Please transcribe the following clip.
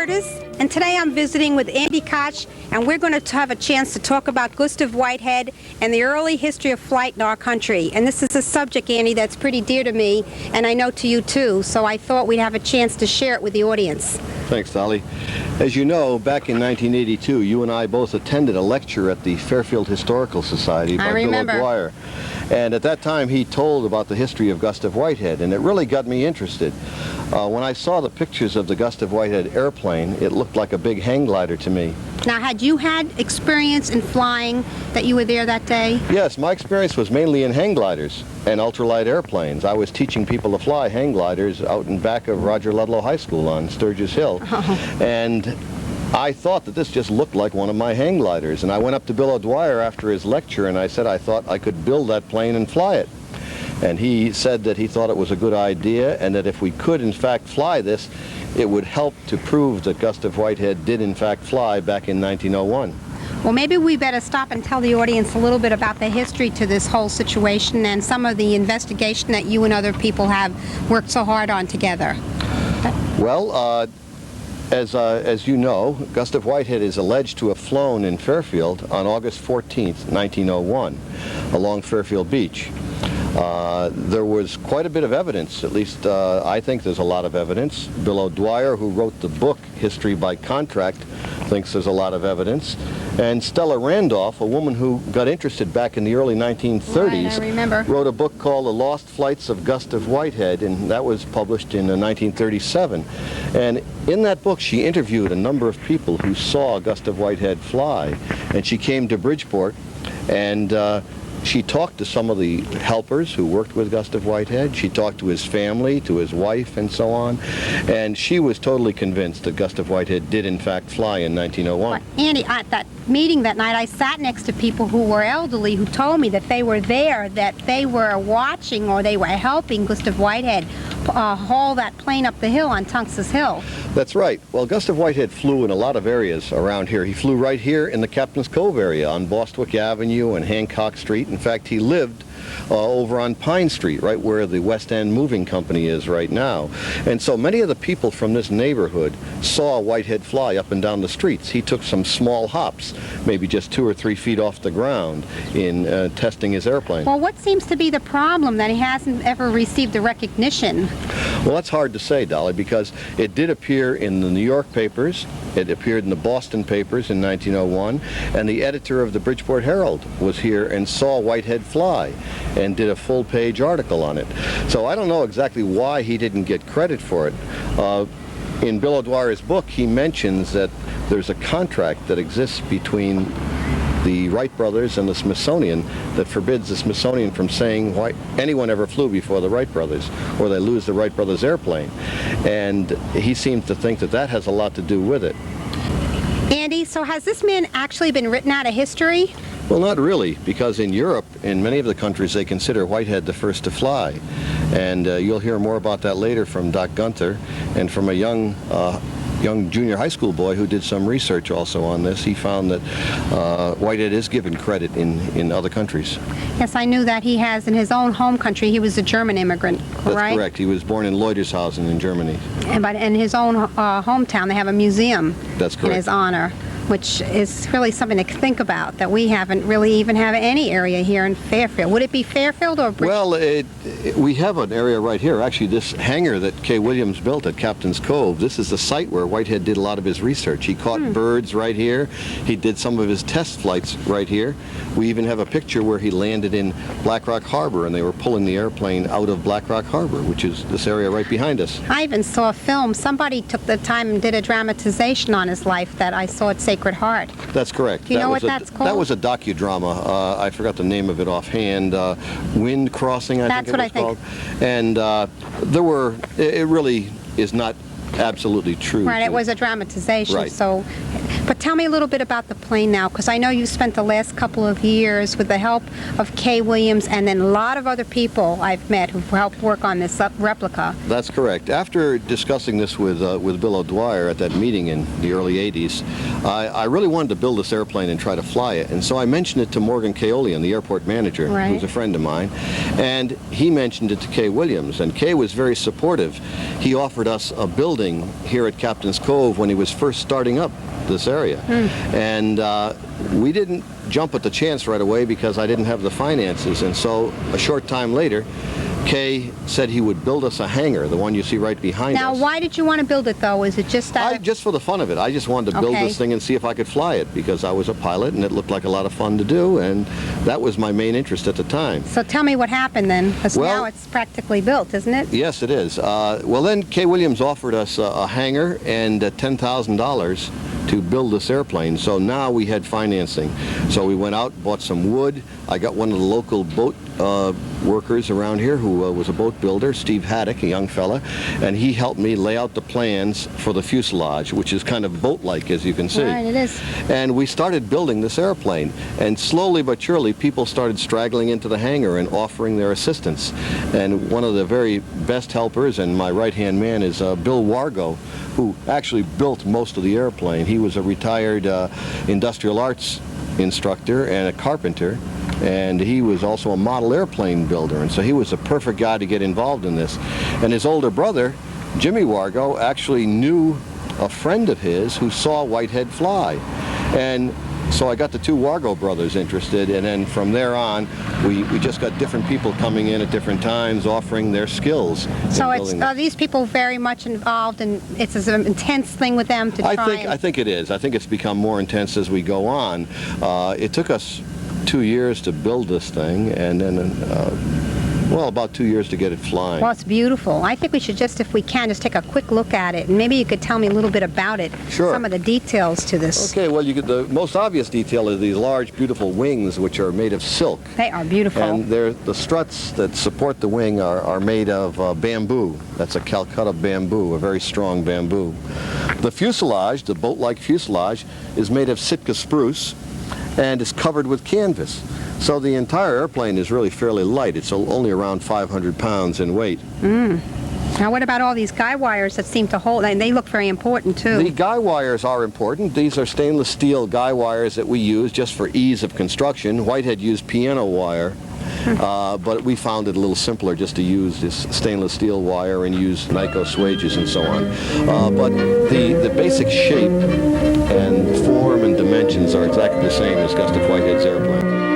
Curtis, and today I'm visiting with Andy Koch, and we're going to have a chance to talk about Gustave Whitehead and the early history of flight in our country. And this is a subject, Andy, that's pretty dear to me, and I know to you too, so I thought we'd have a chance to share it with the audience. Thanks, Dolly. As you know, back in 1982, you and I both attended a lecture at the Fairfield Historical Society by Bill O'Dwyer. And at that time, he told about the history of Gustave Whitehead, and it really got me interested. When I saw the pictures of the Gustave Whitehead airplane, it looked like a big hang glider to me. Now, had you had experience in flying that you were there that day? Yes, my experience was mainly in hang gliders and ultralight airplanes. I was teaching people to fly hang gliders out in back of Roger Ludlow High School on Sturgis Hill. Oh. And I thought that this just looked like one of my hang gliders. And I went up to Bill O'Dwyer after his lecture and I said I thought I could build that plane and fly it. And he said that he thought it was a good idea and that if we could in fact fly this, it would help to prove that Gustave Whitehead did in fact fly back in 1901. Well, maybe we better stop and tell the audience a little bit about the history to this whole situation and some of the investigation that you and other people have worked so hard on together. Well, as you know, Gustave Whitehead is alleged to have flown in Fairfield on August 14th, 1901, along Fairfield Beach. There was quite a bit of evidence, at least I think there's a lot of evidence. Bill O'Dwyer, who wrote the book History by Contract, thinks there's a lot of evidence. And Stella Randolph, a woman who got interested back in the early 1930s, right, wrote a book called The Lost Flights of Gustave Whitehead, and that was published in 1937. And in that book, she interviewed a number of people who saw Gustave Whitehead fly. And she came to Bridgeport, and she talked to some of the helpers who worked with Gustave Whitehead. She talked to his family, to his wife, and so on. And she was totally convinced that Gustave Whitehead did, in fact, fly in 1901. Well, Andy, at that meeting that night, I sat next to people who were elderly who told me that they were there, that they were watching or they were helping Gustave Whitehead haul that plane up the hill on Tunx's Hill. That's right. Well, Gustave Whitehead flew in a lot of areas around here. He flew right here in the Captain's Cove area on Bostwick Avenue and Hancock Street. In fact, he lived over on Pine Street, right where the West End Moving Company is right now. And so many of the people from this neighborhood saw Whitehead fly up and down the streets. He took some small hops, maybe just 2 or 3 feet off the ground in testing his airplane. Well, what seems to be the problem that he hasn't ever received the recognition? Well, that's hard to say, Dolly, because it did appear in the New York papers, it appeared in the Boston papers in 1901, and the editor of the Bridgeport Herald was here and saw Whitehead fly and did a full-page article on it. So I don't know exactly why he didn't get credit for it. In Bill O'Dwyer's book, he mentions that there's a contract that exists between the Wright brothers and the Smithsonian that forbids the Smithsonian from saying why anyone ever flew before the Wright brothers, or they lose the Wright brothers airplane. And he seems to think that that has a lot to do with it. Andy, so has this man actually been written out of history? Well, not really, because in Europe, in many of the countries, they consider Whitehead the first to fly. And you'll hear more about that later from Doc Gunther and from a young junior high school boy who did some research also on this. He found that Whitehead is given credit in other countries. Yes, I knew that he has in his own home country. He was a German immigrant, correct? That's correct. He was born in Leutershausen in Germany. But in his own hometown, they have a museum. That's correct. In his honor, which is really something to think about, that we haven't really even have any area here in Fairfield. Would it be Fairfield or Bridgeport? Well, we have an area right here. Actually, this hangar that Kay Williams built at Captain's Cove, this is the site where Whitehead did a lot of his research. He caught birds right here. He did some of his test flights right here. We even have a picture where he landed in Black Rock Harbor and they were pulling the airplane out of Black Rock Harbor, which is this area right behind us. I even saw a film. Somebody took the time and did a dramatization on his life that I saw at Sacred Heart. That's correct. Do you know what that's called? That was a docudrama. I forgot the name of it offhand. Wind Crossing, I think it was called. And it really is not absolutely true. Right, it was a dramatization. Right. So But tell me a little bit about the plane now, because I know you spent the last couple of years with the help of Kay Williams and then a lot of other people I've met who've helped work on this replica. That's correct. After discussing this with Bill O'Dwyer at that meeting in the early 80s, I really wanted to build this airplane and try to fly it. And so I mentioned it to Morgan Kaolian, the airport manager, Right. who's a friend of mine. And he mentioned it to Kay Williams. And Kay was very supportive. He offered us a building here at Captain's Cove when he was first starting up this area. And we didn't jump at the chance right away because I didn't have the finances. And so a short time later, Kay said he would build us a hangar, the one you see right behind Now, us. why did you want to build it, though? Is it just that? Just for the fun of it. I just wanted to build Okay. this thing and see if I could fly it because I was a pilot and it looked like a lot of fun to do, and that was my main interest at the time. So tell me what happened then, because Well- now it's practically built, isn't it? Yes, it is. Well, then Kay Williams offered us a hangar and $10,000 to build this airplane. So now we had financing. So we went out, bought some wood. I got one of the local boat workers around here who was a boat builder, Steve Haddock, a young fella, and he helped me lay out the plans for the fuselage, which is kind of boat-like, as you can see. Right, it is. And we started building this airplane, and slowly but surely people started straggling into the hangar and offering their assistance. And one of the very best helpers, and my right-hand man, is Bill Wargo, who actually built most of the airplane. He was a retired industrial arts instructor and a carpenter, and he was also a model airplane builder, and so he was a perfect guy to get involved in this. And his older brother, Jimmy Wargo, actually knew a friend of his who saw Whitehead fly. And so I got the two Wargo brothers interested, and then from there on, we just got different people coming in at different times offering their skills. So in it's building are these people very much involved, and it's an intense thing with them to try I think it is. I think it's become more intense as we go on. It took us 2 years to build this thing, and then well, about 2 years to get it flying. Well, it's beautiful. I think we should just, if we can, just take a quick look at it, and maybe you could tell me a little bit about it. Sure. Some of the details to this. Okay, well, the most obvious detail is these large, beautiful wings, which are made of silk. They are beautiful. And the struts that support the wing are made of bamboo. That's a Calcutta bamboo, a very strong bamboo. The fuselage, the boat-like fuselage, is made of Sitka spruce and is covered with canvas. So the entire airplane is really fairly light. It's only around 500 pounds in weight. Now, what about all these guy wires that seem to hold, and they look very important, too. The guy wires are important. These are stainless steel guy wires that we use just for ease of construction. Whitehead used piano wire, but we found it a little simpler just to use this stainless steel wire and use Nyko swages and so on. But the basic shape and form and dimensions are exactly the same as Gustave Whitehead's airplane.